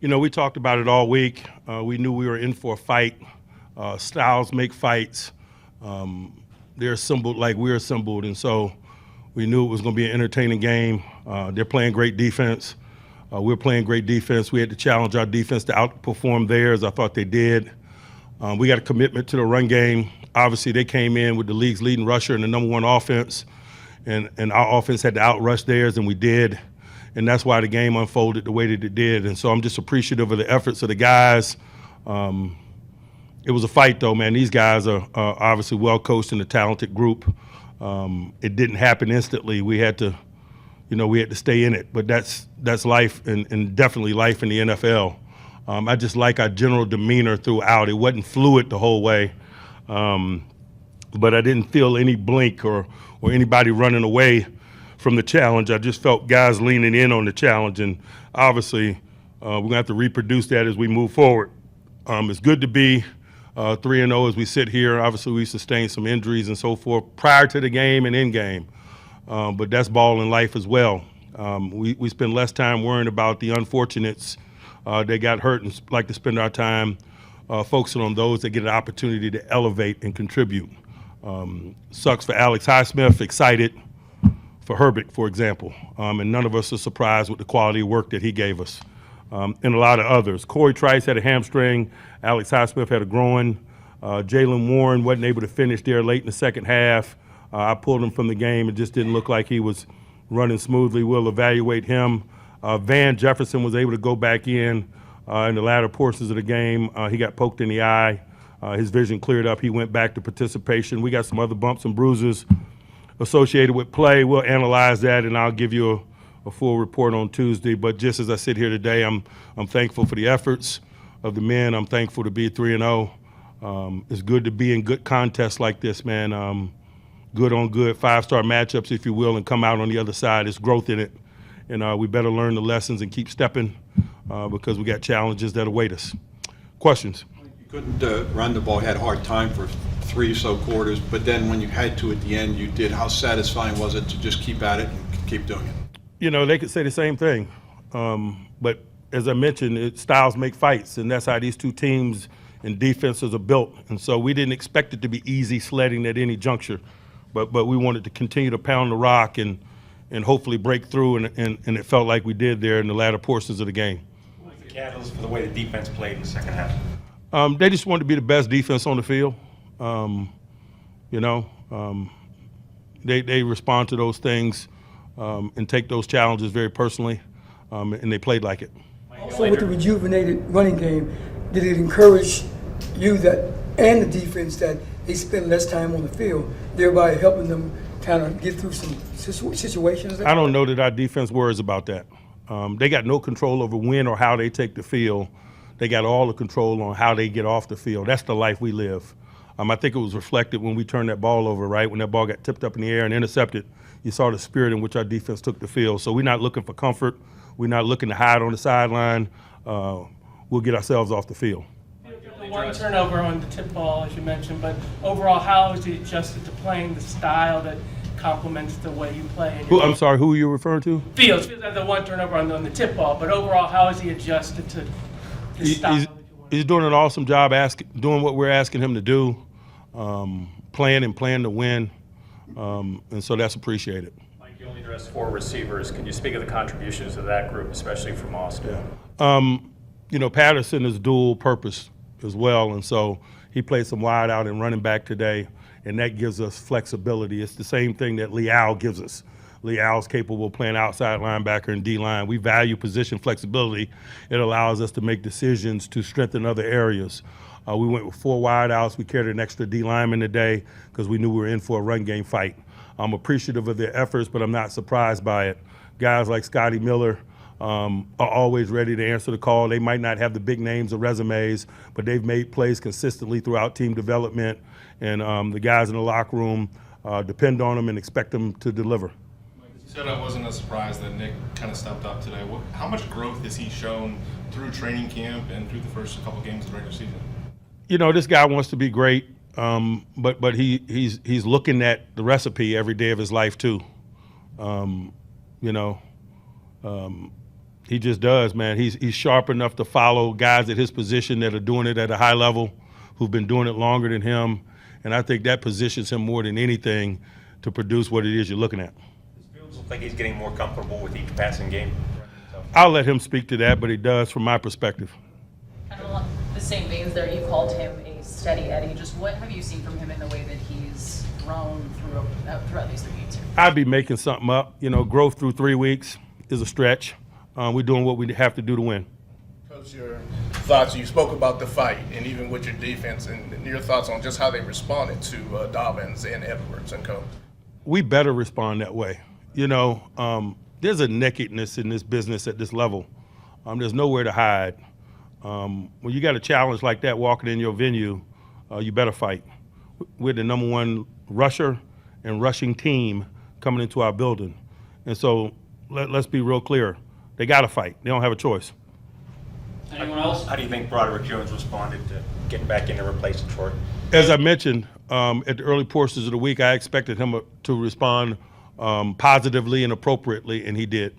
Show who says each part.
Speaker 1: You know, we talked about it all week. We knew we were in for a fight. Styles make fights. They're assembled like we're assembled, and so we knew it was going to be an entertaining game. They're playing great defense. We're playing great defense. We had to challenge our defense to outperform theirs. I thought they did. We got a commitment to the run game. Obviously, they came in with the league's leading rusher and the #1 offense, and our offense had to outrush theirs, and we did. And that's why the game unfolded the way that it did. And so I'm just appreciative of the efforts of the guys. It was a fight, though, man. These guys are obviously well coached and a talented group. It didn't happen instantly. We had to stay in it. But that's life, and definitely life in the NFL. I just like our general demeanor throughout. It wasn't fluid the whole way. But I didn't feel any blink or anybody running away from the challenge. I just felt guys leaning in on the challenge, and obviously we're going to have to reproduce that as we move forward. It's good to be 3-0 as we sit here. Obviously, we sustained some injuries and so forth prior to the game and in game, but that's ball in life as well. We spend less time worrying about the unfortunates that got hurt and like to spend our time focusing on those that get an opportunity to elevate and contribute. Sucks for Alex Highsmith, excited for Herbert, for example, and none of us are surprised with the quality of work that he gave us, and a lot of others. Corey Trice had a hamstring. Alex Highsmith had a groin. Jalen Warren wasn't able to finish there late in the second half. I pulled him from the game. It just didn't look like he was running smoothly. We'll evaluate him. Van Jefferson was able to go back in the latter portions of the game. He got poked in the eye. His vision cleared up. He went back to participation. We got some other bumps and bruises associated with play. We'll analyze that, and I'll give you a full report on Tuesday. But just as I sit here today, I'm thankful for the efforts of the men. I'm thankful to be 3-0. It's good to be in good contests like this, man. Good on good, 5-star matchups, if you will, and come out on the other side. There's growth in it, and we better learn the lessons and keep stepping because we got challenges that await us. Questions?
Speaker 2: You couldn't run the ball. You had a hard time for 3 or so quarters, but then when you had to at the end, you did. How satisfying was it to just keep at it and keep doing it?
Speaker 1: You know, they could say the same thing, but as I mentioned, styles make fights, and that's how these two teams and defenses are built. And so we didn't expect it to be easy sledding at any juncture, but we wanted to continue to pound the rock and hopefully break through, and it felt like we did there in the latter portions of the game.
Speaker 3: What was the catalyst for the way the defense played in the second half?
Speaker 1: They just wanted to be the best defense on the field. They respond to those things and take those challenges very personally, and they played like it.
Speaker 4: Also, with the rejuvenated running game, did it encourage you and the defense that they spend less time on the field, thereby helping them kind of get through some situations?
Speaker 1: I don't know that our defense worries about that. They got no control over when or how they take the field. They got all the control on how they get off the field. That's the life we live. I think it was reflected when we turned that ball over, right? When that ball got tipped up in the air and intercepted, you saw the spirit in which our defense took the field. So we're not looking for comfort. We're not looking to hide on the sideline. We'll get ourselves off the field.
Speaker 5: One turnover on the tip ball, as you mentioned, but overall, how has he adjusted to playing the style that complements the way you play?
Speaker 1: I'm sorry, who are you referring to?
Speaker 5: Fields had the one turnover on the tip ball, but overall, how has he adjusted to the style?
Speaker 1: He's doing an awesome job doing what we're asking him to do, playing to win, and so that's appreciated.
Speaker 3: Mike, you only addressed 4 receivers. Can you speak of the contributions of that group, especially from Austin?
Speaker 1: Yeah. Patterson is dual purpose as well, and so he played some wide out and running back today, and that gives us flexibility. It's the same thing that Leal gives us. Leal's capable of playing outside linebacker and D-line. We value position flexibility. It allows us to make decisions to strengthen other areas. We went with 4 wide outs. We carried an extra D lineman today because we knew we were in for a run game fight. I'm appreciative of their efforts, but I'm not surprised by it. Guys like Scotty Miller are always ready to answer the call. They might not have the big names or resumes, but they've made plays consistently throughout team development, and the guys in the locker room depend on them and expect them to deliver.
Speaker 6: You said I wasn't a surprise that Nick kind of stepped up today. How much growth has he shown through training camp and through the first couple games of the regular season?
Speaker 1: This guy wants to be great, but he's looking at the recipe every day of his life too. He just does, man. He's sharp enough to follow guys at his position that are doing it at a high level, who've been doing it longer than him. And I think that positions him more than anything to produce what it is you're looking at.
Speaker 7: Does Fields look like he's getting more comfortable with each passing game?
Speaker 1: I'll let him speak to that, but he does from my perspective.
Speaker 8: Kind of along the same veins there, you called him a steady Eddie. Just what have you seen from him in the way that he's grown throughout these 3 games here?
Speaker 1: I'd be making something up. You know, growth through 3 weeks is a stretch. We're doing what we have to do to win.
Speaker 9: Coach, your thoughts, you spoke about the fight and even with your defense and your thoughts on just how they responded to Dobbins and Edwards and co.
Speaker 1: We better respond that way. You know, there's a nakedness in this business at this level. There's nowhere to hide. When you got a challenge like that walking in your venue, you better fight. We're the #1 rusher and rushing team coming into our building. And so let's be real clear. They got to fight. They don't have a choice.
Speaker 5: Anyone else?
Speaker 7: How do you think Broderick Jones responded to getting back in to replace Detroit?
Speaker 1: As I mentioned at the early portions of the week, I expected him to respond positively and appropriately, and he did.